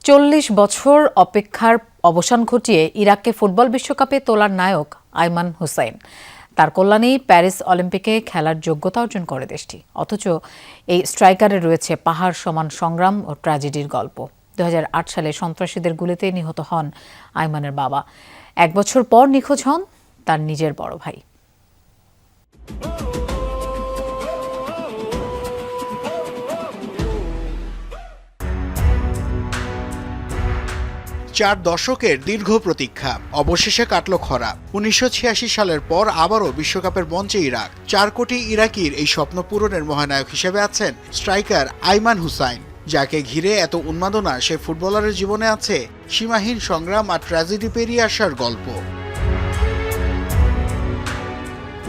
40 বছর অপেক্ষার অবসান ঘটিয়ে ইরাককে ফুটবল বিশ্বকাপে তোলার নায়ক আইমান হুসাইন। তার কল্যাণেই প্যারিস অলিম্পিকে খেলার যোগ্যতা অর্জন করে দেশটি। অথচ এই স্ট্রাইকারে রয়েছে পাহাড় সমান সংগ্রাম ও ট্র্যাজেডির গল্প। 2008 সালে সন্ত্রাসীদের গুলিতে নিহত হন আইমানের বাবা। 1 বছর পর নিখোঁজ হন তার নিজের বড় ভাই। চার দশকের দীর্ঘ প্রতীক্ষা অবশেষে কাটল খরা। 1986 সালের পর আবারও বিশ্বকাপের মঞ্চে ইরাক। 4 কোটি ইরাকির এই স্বপ্ন পূরণের মহানায়ক হিসেবে আছেন স্ট্রাইকার আইমান হুসাইন। যাকে ঘিরে এত উন্মাদনা সে ফুটবলারের জীবনে আছে সীমাহীন সংগ্রাম আর ট্র্যাজেডি পেরিয়ে আসার গল্প।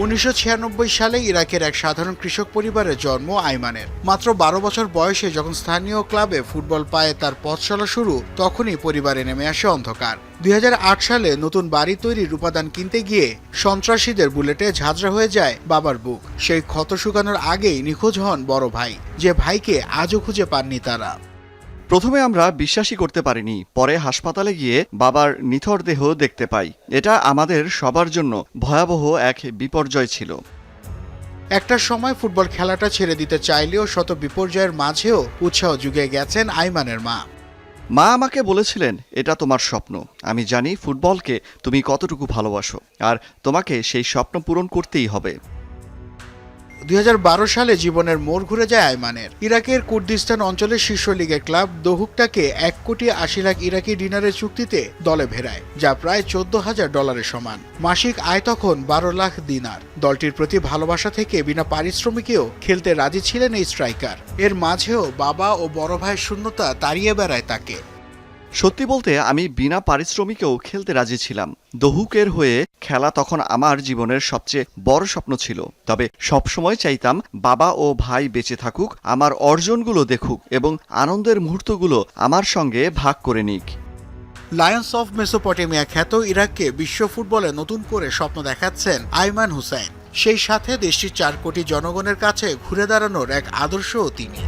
1996 সালে ইরাকের এক সাধারণ কৃষক পরিবারে জন্ম আইমানের। মাত্র 12 বছর বয়সে যখন স্থানীয় ক্লাবে ফুটবল পায়ে তার পথ চলা শুরু, তখনই পরিবারে নেমে আসে অন্ধকার। 2008 সালে নতুন বাড়ি তৈরির উপাদান কিনতে গিয়ে সন্ত্রাসীদের বুলেটে ঝাঁঝরা হয়ে যায় বাবার বুক। সেই ক্ষত শুকানোর আগেই নিখোঁজ হন বড় ভাই, যে ভাইকে আজও খুঁজে পাননি তারা। প্রথমে আমরা বিশ্বাসই করতে পারিনি, পরে হাসপাতালে গিয়ে বাবার নিথর দেহ দেখতে পাই। এটা আমাদের সবার জন্য ভয়াবহ এক বিপর্যয় ছিল। একটা সময় ফুটবল খেলাটা ছেড়ে দিতে চাইলেও শত বিপর্যয়ের মাঝেও উৎসাহ জুগিয়ে গেছেন আইমানের মা। মা আমাকে বলেছিলেন, এটা তোমার স্বপ্ন। আমি জানি ফুটবলকে তুমি কতটুকু ভালোবাসো, আর তোমাকে সেই স্বপ্ন পূরণ করতেই হবে। 2012 সালে জীবনের মোড় ঘুরে যায় আইমানের। ইরাকের কুর্দিস্তান অঞ্চলের শীর্ষ লিগের ক্লাব দহুকটাকে 1 কোটি 80 লাখ ইরাকি ডিনারের চুক্তিতে দলে ভেড়ায়, যা প্রায় $14,000 সমান। মাসিক আয় তখন 12 লাখ দিনার। দলটির প্রতি ভালোবাসা থেকে বিনা পারিশ্রমিকেও খেলতে রাজি ছিলেন এই স্ট্রাইকার। এর মাঝেও বাবা ও বড় ভাইয়ের শূন্যতা তাড়িয়ে বেড়ায় তাকে। সত্যি বলতে আমি বিনা পারিশ্রমিকেও খেলতে রাজি ছিলাম। দহুকের হয়ে খেলা তখন আমার জীবনের সবচেয়ে বড় স্বপ্ন ছিল। তবে সবসময় চাইতাম বাবা ও ভাই বেঁচে থাকুক, আমার অর্জনগুলো দেখুক এবং আনন্দের মুহূর্তগুলো আমার সঙ্গে ভাগ করে নিক। লায়ন্স অফ মেসোপটেমিয়া খ্যাত ইরাককে বিশ্ব ফুটবলে নতুন করে স্বপ্ন দেখাচ্ছেন আইমান হুসাইন। সেই সাথে দেশটির 4 কোটি জনগণের কাছে ঘুরে দাঁড়ানোর এক আদর্শও তিনি।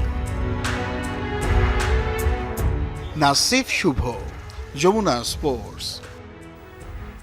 নাসিফ শুভ, যমুনা স্পোর্টস।